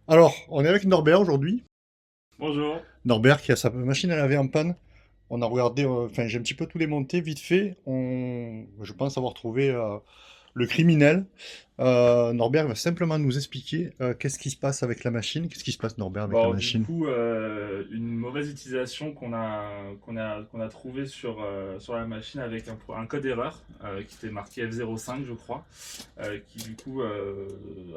Alors, on est avec Norbert aujourd'hui. Bonjour. Norbert qui a sa machine à laver en panne. On a regardé, enfin j'ai un petit peu tous les montés vite fait. Je pense avoir trouvé le criminel. Norbert va simplement nous expliquer qu'est-ce qui se passe avec la machine. Qu'est-ce qui se passe Norbert avec la Bon, du machine? coup, une mauvaise utilisation qu'on a trouvé sur la machine avec un code erreur qui était marqué F05, je crois, qui du coup,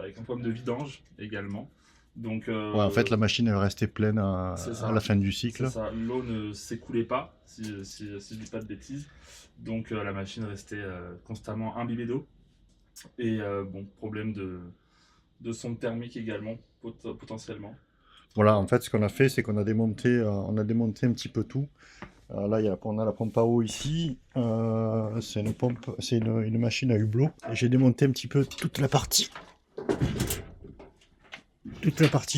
avec un problème de vidange également. Donc, Ouais, en fait la machine elle restait pleine c'est à la ça, fin du c'est cycle. ça. L'eau ne s'écoulait pas, si je dis pas de bêtises. Donc, la machine restait constamment imbibée d'eau. Et bon, problème de sonde thermique également, potentiellement. Voilà, en fait ce qu'on a fait c'est qu'on a on a démonté un petit peu tout. Là, on a la pompe à eau ici. C'est une pompe, c'est une machine à hublot. Et j'ai démonté un petit peu toute la partie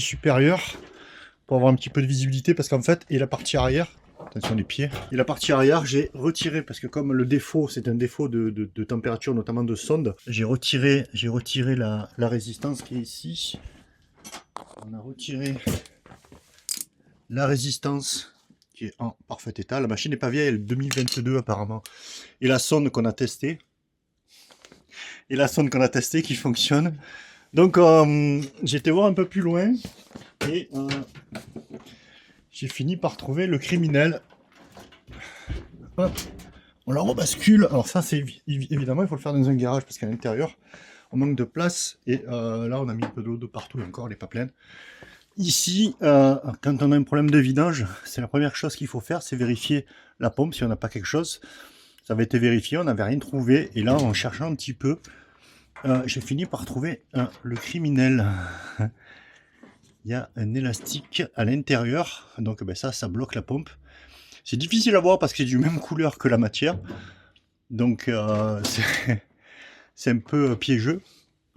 supérieure pour avoir un petit peu de visibilité parce qu'en fait, et la partie arrière, attention les pieds, et la partie arrière, j'ai retiré parce que comme le défaut, c'est un défaut de température, notamment de sonde, j'ai retiré la résistance qui est ici. On a retiré la résistance qui est en parfait état. La machine n'est pas vieille, elle est 2022 apparemment. Et la sonde qu'on a testée, qui fonctionne. Donc j'ai été voir un peu plus loin et j'ai fini par trouver le criminel. Hop, on la rebascule. Alors ça, c'est évidemment, il faut le faire dans un garage parce qu'à l'intérieur, on manque de place. Et là, on a mis un peu d'eau de partout encore, elle n'est pas pleine. Ici, quand on a un problème de vidange, c'est la première chose qu'il faut faire, c'est vérifier la pompe si on n'a pas quelque chose. Ça avait été vérifié, on n'avait rien trouvé. Et là, en cherchant un petit peu, j'ai fini par trouver le criminel. Il y a un élastique à l'intérieur, donc ben, ça bloque la pompe. C'est difficile à voir parce que c'est du même couleur que la matière, donc c'est un peu piégeux.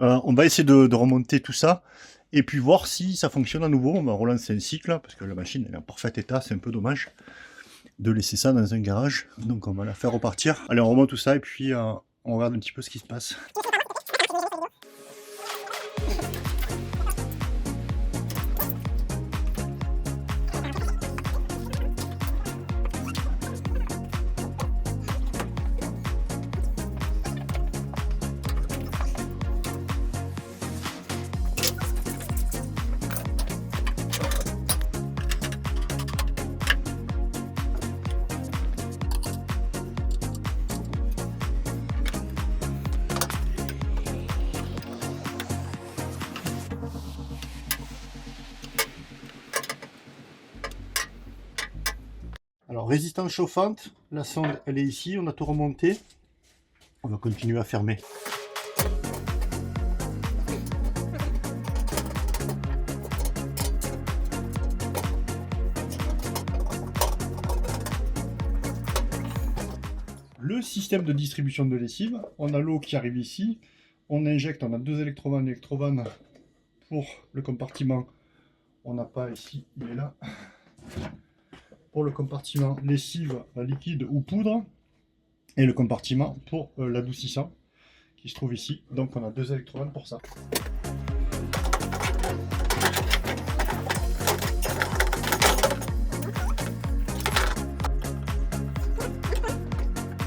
On va essayer de remonter tout ça et puis voir si ça fonctionne à nouveau. On va relancer un cycle parce que la machine elle est en parfait état, c'est un peu dommage de laisser ça dans un garage, donc on va la faire repartir. Allez, on remonte tout ça et puis on regarde un petit peu ce qui se passe. Alors, résistance chauffante, la sonde elle est ici, on a tout remonté. On va continuer à fermer. Le système de distribution de lessive, on a l'eau qui arrive ici, on injecte, on a deux électrovannes pour le compartiment, on n'a pas ici, il est là. Pour le compartiment lessive liquide ou poudre, et le compartiment pour l'adoucissant qui se trouve ici. Donc on a deux électrovannes pour ça.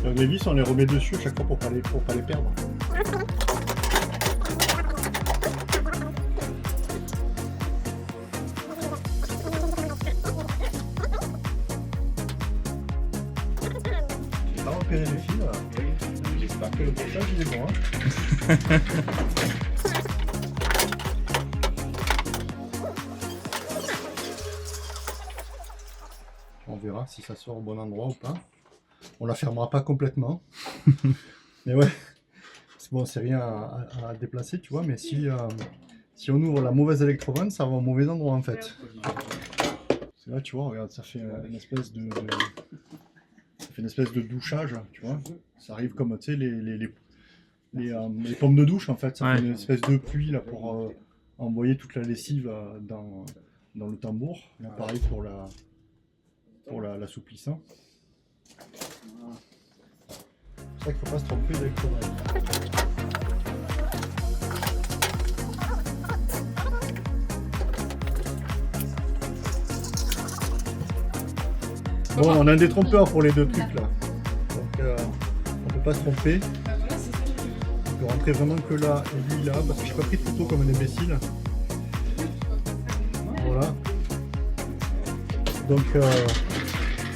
Donc les vis on les remet dessus à chaque fois pour pas les perdre. J'ai pas repéré les fils là. J'espère que le montage il est bon. On verra si ça sort au bon endroit ou pas. On la fermera pas complètement. Mais ouais, bon, c'est rien à déplacer, tu vois, mais si on ouvre la mauvaise électrovanne, ça va au mauvais endroit en fait. C'est là, tu vois, regarde, ça fait une espèce de douchage, tu vois. Ça arrive comme, tu sais, les pompes de douche en fait. Ça fait une espèce de puits là pour envoyer toute la lessive dans le tambour. Là, pareil pour l'assouplissant. C'est vrai qu'il ne faut pas se tromper d'électrovanne. Bon, on a un détrompeur pour les deux trucs là. Donc on peut pas se tromper. On peut rentrer vraiment que là et lui là, parce que j'ai pas pris de photo comme un imbécile. Voilà. Donc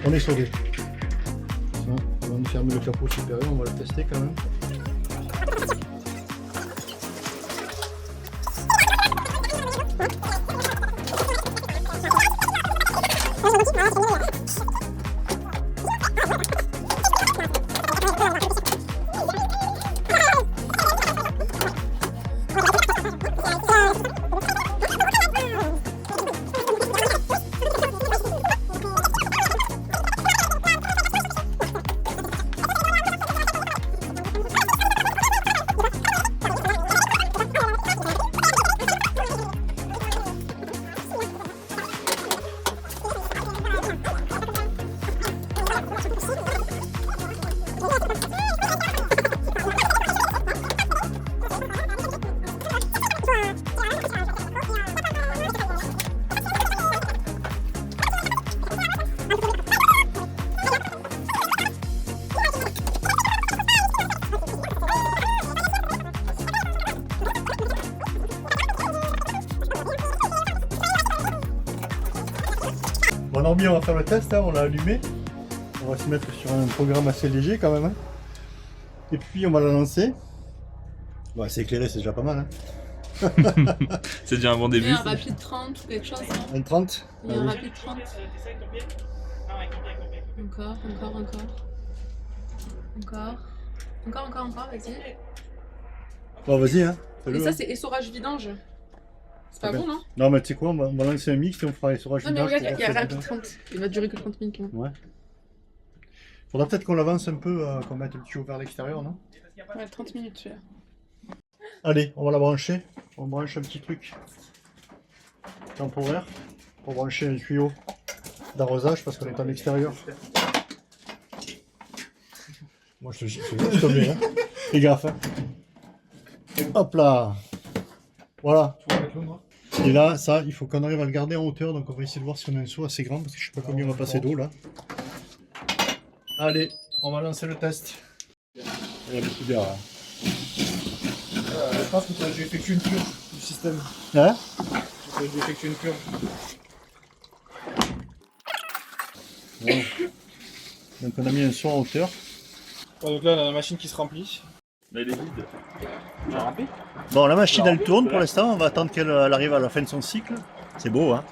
on est sauvé. On va fermer le capot supérieur, on va le tester quand même. Bon, Norby, on va faire le test, hein, on l'a allumé. On va se mettre sur un programme assez léger quand même. Hein. Et puis on va la lancer. Bon, c'est éclairé, c'est déjà pas mal. Hein. C'est déjà un bon début. Un rapide 30 ou quelque chose. Un 30 Il y a un rapide 30. Encore, vas-y. Bon, vas-y, hein. Mais ça, c'est essorage vidange. C'est pas bon, non? Non, mais tu sais quoi, on va lancer un mix et on fera essorage Non, mais vidange. regarde, il y a rapide 30. Il va durer que 30 minutes. Hein. Ouais. Faudra peut-être qu'on l'avance un peu, qu'on mette le tuyau vers l'extérieur, non? Ouais, 30 minutes, celui-là. Allez, on va la brancher. On branche un petit truc temporaire pour brancher un tuyau d'arrosage parce qu'on est en extérieur. Moi je te mets, hein. Fais gaffe. Hein. Hop là. Voilà. Et là, ça, il faut qu'on arrive à le garder en hauteur, donc on va essayer de voir si on a un seau assez grand parce que je sais pas combien on va passer d'eau là. Allez, on va lancer le test. Il y a beaucoup d'air là. Je pense que j'ai effectué une cure du système. Hein? J'ai effectué une cure. Bon. Donc on a mis un seau en hauteur. Ouais, donc là, on a la machine qui se remplit. Là, il est vide. Bon, la machine elle tourne pour l'instant, on va attendre qu'elle arrive à la fin de son cycle. C'est beau, hein?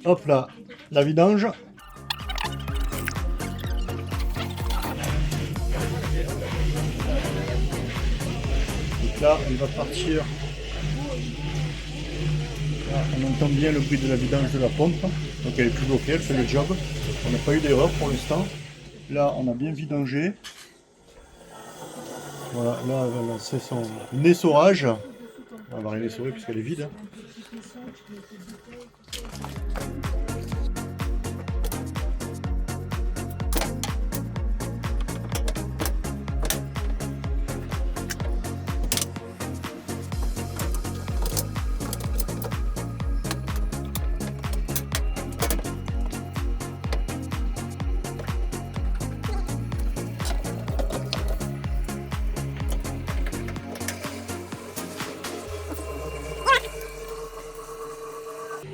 Hop là, la vidange. Donc là, il va partir. Là, on entend bien le bruit de la vidange de la pompe. Donc elle est plus bloquée, elle fait le job. On n'a pas eu d'erreur pour l'instant. Là, on a bien vidangé. Voilà, là, elle va lancer son essorage. On va rien essorer puisqu'elle est vide.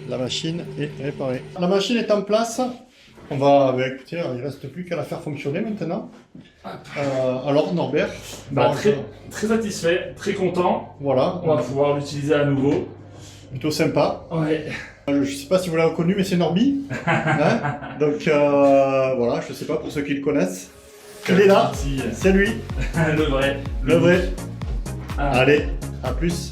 La machine est réparée. La machine est en place. On va, écoutez, il ne reste plus qu'à la faire fonctionner maintenant. Alors Norbert, Bah, bon, très satisfait, très content. voilà, On va pouvoir l'utiliser à nouveau. plutôt sympa. Ouais. Je ne sais pas si vous l'avez reconnu, mais c'est Norby. Hein, donc voilà, je ne sais pas pour ceux qui le connaissent. Il est là, c'est lui, Le vrai. le vrai. Ah. Allez, À plus.